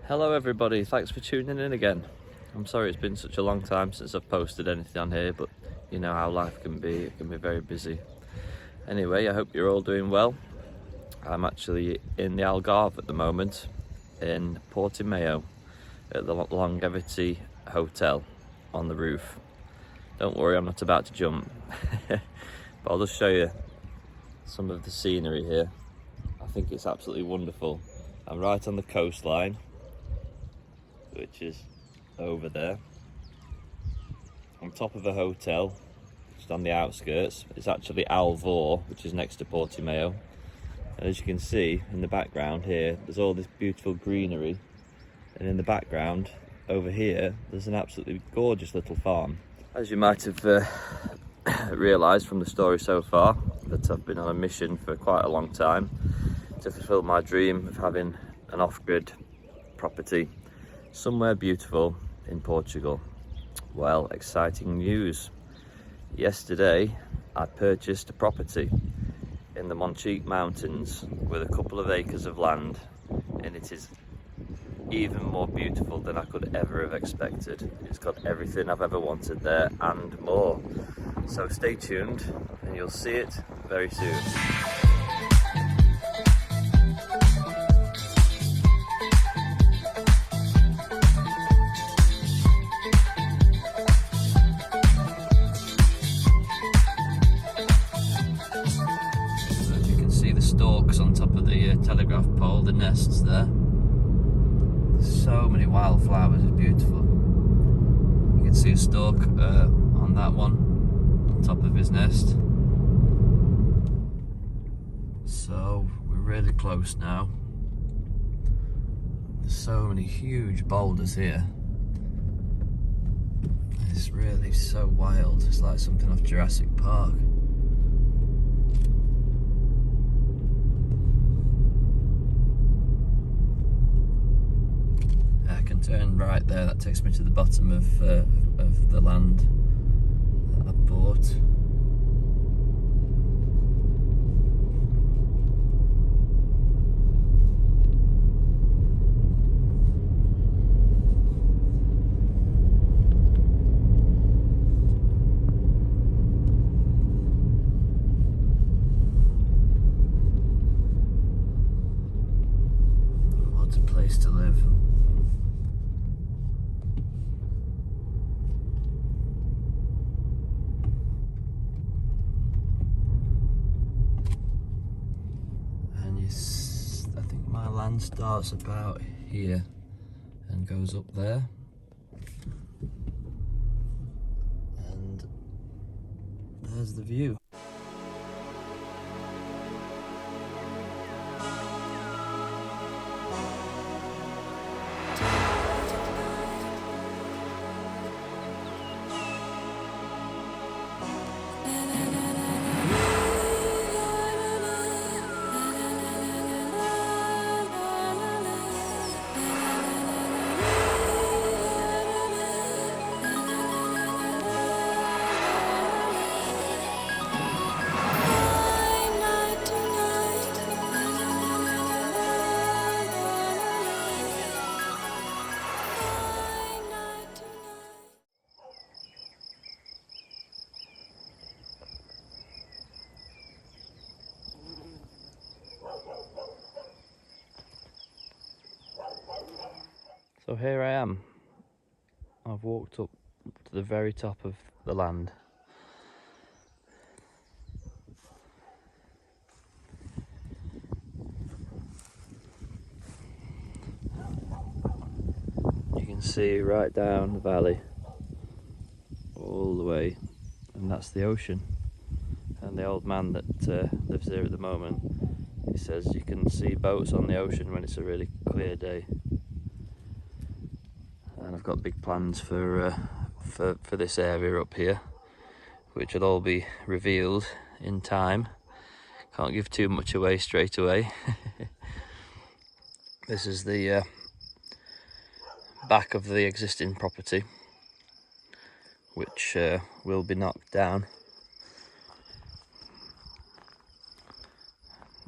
Hello everybody, thanks for tuning in again. I'm sorry it's been such a long time since I've posted anything on here, but you know how life can be, it can be very busy. Anyway, I hope you're all doing well. I'm actually in the Algarve at the moment, in Portimao, at the Longevity Hotel on the roof. Don't worry, I'm not about to jump, but I'll just show you some of the scenery here. I think it's absolutely wonderful. I'm right on the coastline, which is over there, on top of a hotel, just on the outskirts. It's actually Alvor, which is next to Portimao. And as you can see in the background here, there's all this beautiful greenery, and in the background over here, there's an absolutely gorgeous little farm. As you might have realised from the story so far, that I've been on a mission for quite a long time to fulfil my dream of having an off-grid property somewhere beautiful in Portugal. Well, exciting news. Yesterday, I purchased a property in the Monchique Mountains with a couple of acres of land, and it is even more beautiful than I could ever have expected. It's got everything I've ever wanted there and more. So stay tuned and you'll see it very soon. Stalks on top of the telegraph pole, the nests there. So many wildflowers, it's beautiful. You can see a stalk on that one, on top of his nest. So we're really close now. There's so many huge boulders here. It's really so wild. It's like something off Jurassic Park. Turn right there, that takes me to the bottom of the land that I bought. What a place to live. I think my land starts about here and goes up there, and there's the view. So here I am. I've walked up to the very top of the land. You can see right down the valley, all the way, and that's the ocean. And the old man that lives here at the moment, he says you can see boats on the ocean when it's a really clear day. And I've got big plans for this area up here, which will all be revealed in time. Can't give too much away straight away. This is the back of the existing property, which will be knocked down.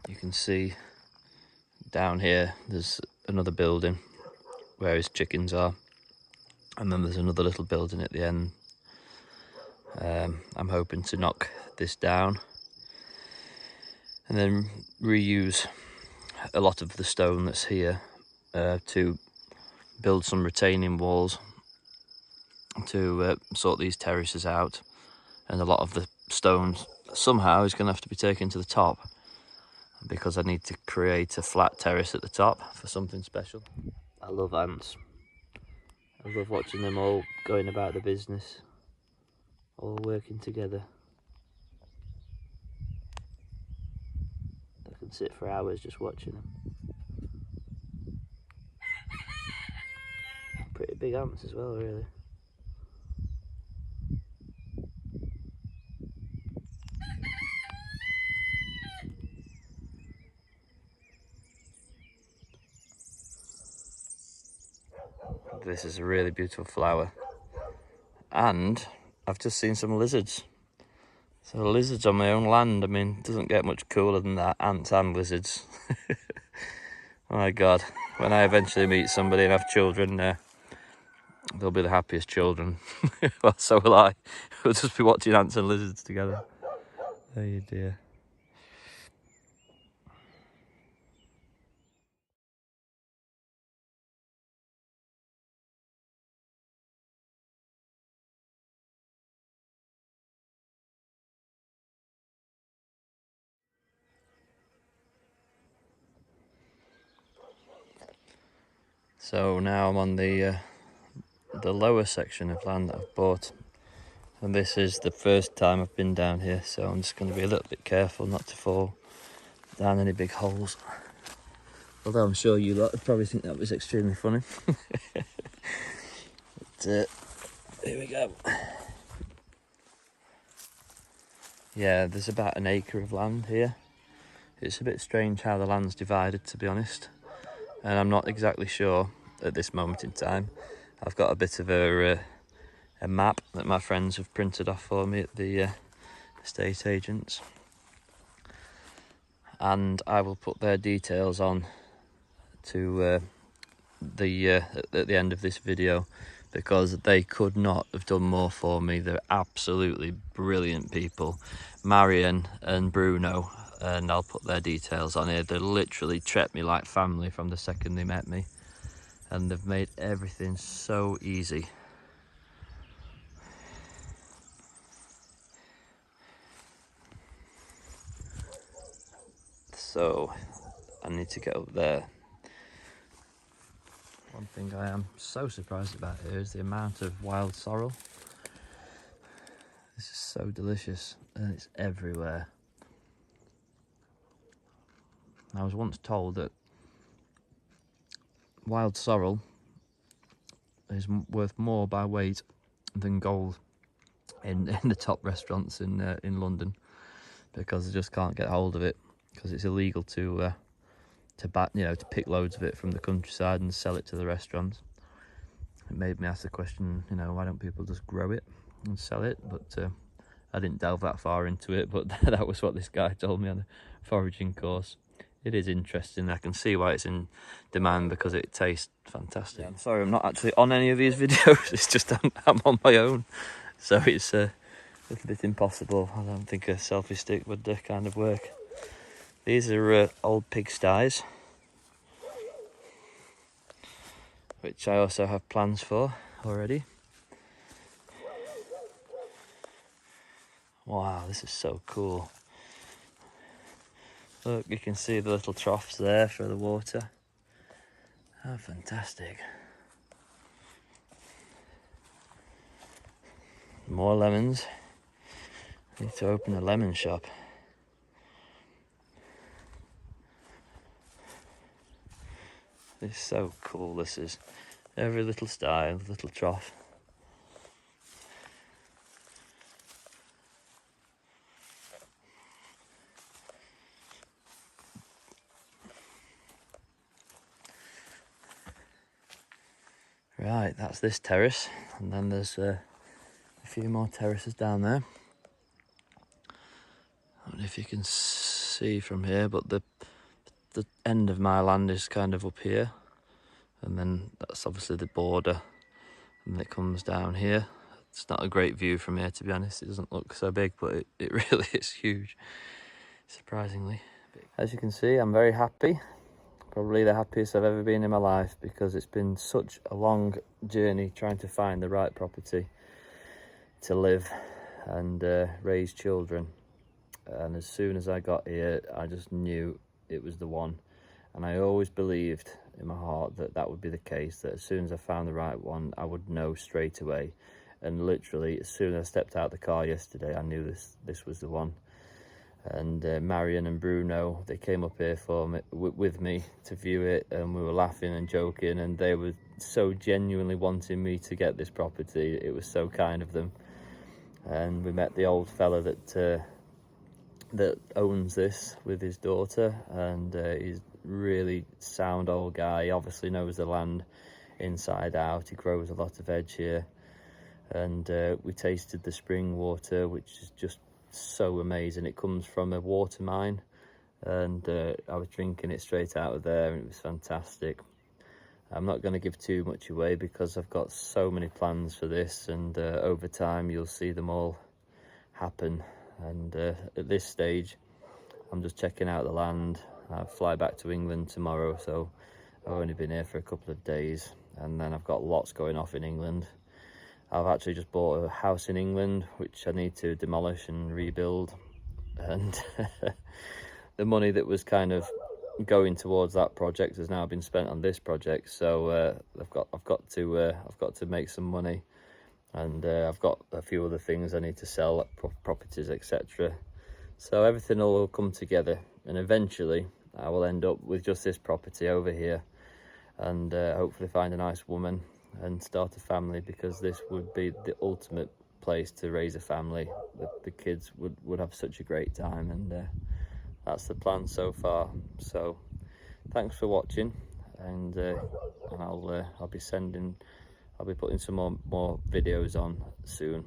You can see down here there's another building where his chickens are. And then there's another little building at the end. I'm hoping to knock this down and then reuse a lot of the stone that's here to build some retaining walls to sort these terraces out. And a lot of the stones somehow is going to have to be taken to the top, because I need to create a flat terrace at the top for something special. I love ants. I love watching them all going about the business, all working together. I can sit for hours just watching them. Pretty big ants as well, really. This is a really beautiful flower. And I've just seen some lizards. So lizards on my own land, I mean, it doesn't get much cooler than that, ants and lizards. Oh my God, when I eventually meet somebody and have children, they'll be the happiest children. Well, so will I. We'll just be watching ants and lizards together. Oh dear. So now I'm on the lower section of land that I've bought, and this is the first time I've been down here, so I'm just going to be a little bit careful not to fall down any big holes. Although I'm sure you lot would probably think that was extremely funny. But here we go. Yeah, there's about an acre of land here. It's a bit strange how the land's divided, to be honest, and I'm not exactly sure at this moment in time. I've got a bit of a map that my friends have printed off for me at the estate agents, and I will put their details on to at the end of this video, because they could not have done more for me. They're absolutely brilliant people, Marion and Bruno, and I'll put their details on here. They literally treat me like family from the second they met me, and they've made everything so easy. So I need to get up there. One thing I am so surprised about here is the amount of wild sorrel. This is so delicious, and it's everywhere. I was once told that wild sorrel is worth more by weight than gold in the top restaurants in London, because they just can't get hold of it, because it's illegal to pick loads of it from the countryside and sell it to the restaurants. It made me ask the question, why don't people just grow it and sell it? But I didn't delve that far into it, but that was what this guy told me on the foraging course. It is interesting. I can see why it's in demand, because it tastes fantastic. Yeah, I'm sorry I'm not actually on any of these videos. It's just I'm on my own, so it's a little bit impossible. I don't think a selfie stick would kind of work. These are old pigsties, which I also have plans for already. Wow, this is so cool. Look, you can see the little troughs there for the water. How fantastic. More lemons. Need to open a lemon shop. It's so cool, this is. Every little style, little trough. Right, that's this terrace, and then there's a few more terraces down there. I don't know if you can see from here, but the end of my land is kind of up here, and then that's obviously the border, and it comes down here. It's not a great view from here, to be honest. It doesn't look so big, but it really is huge, surprisingly. As you can see, I'm very happy. Probably the happiest I've ever been in my life, because it's been such a long journey trying to find the right property to live and raise children. And as soon as I got here, I just knew it was the one. And I always believed in my heart that that would be the case, that as soon as I found the right one, I would know straight away. And literally, as soon as I stepped out the car yesterday, I knew this was the one. And Marion and Bruno, they came up here with me to view it, and we were laughing and joking, and they were so genuinely wanting me to get this property. It was so kind of them. And we met the old fella that owns this with his daughter, and he's really sound old guy. He obviously knows the land inside out. He grows a lot of veg here, and we tasted the spring water, which is just so amazing. It comes from a water mine, and I was drinking it straight out of there, and it was fantastic. I'm not going to give too much away because I've got so many plans for this, and over time you'll see them all happen. And at this stage, I'm just checking out the land. I fly back to England tomorrow, so I've only been here for a couple of days, and then I've got lots going off in England. I've actually just bought a house in England, which I need to demolish and rebuild, and the money that was kind of going towards that project has now been spent on this project. So I've got to make some money, and I've got a few other things I need to sell, like properties, etc. So everything will come together, and eventually I will end up with just this property over here, and hopefully find a nice woman and start a family, because this would be the ultimate place to raise a family. The kids would have such a great time, and that's the plan so far. So thanks for watching, and I'll be putting some more videos on soon.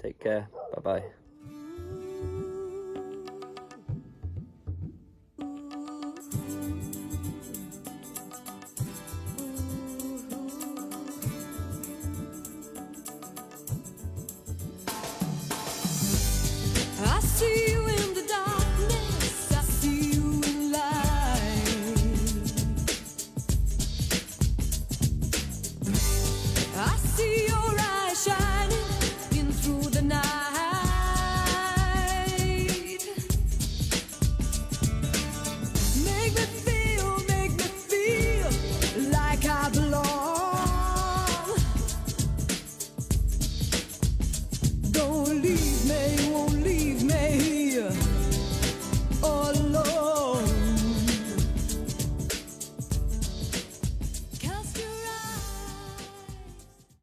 Take care. Bye bye. I see you in the darkness, I see you in light. I see your eyes shining in through the night. Make me feel like I belong. Don't leave me.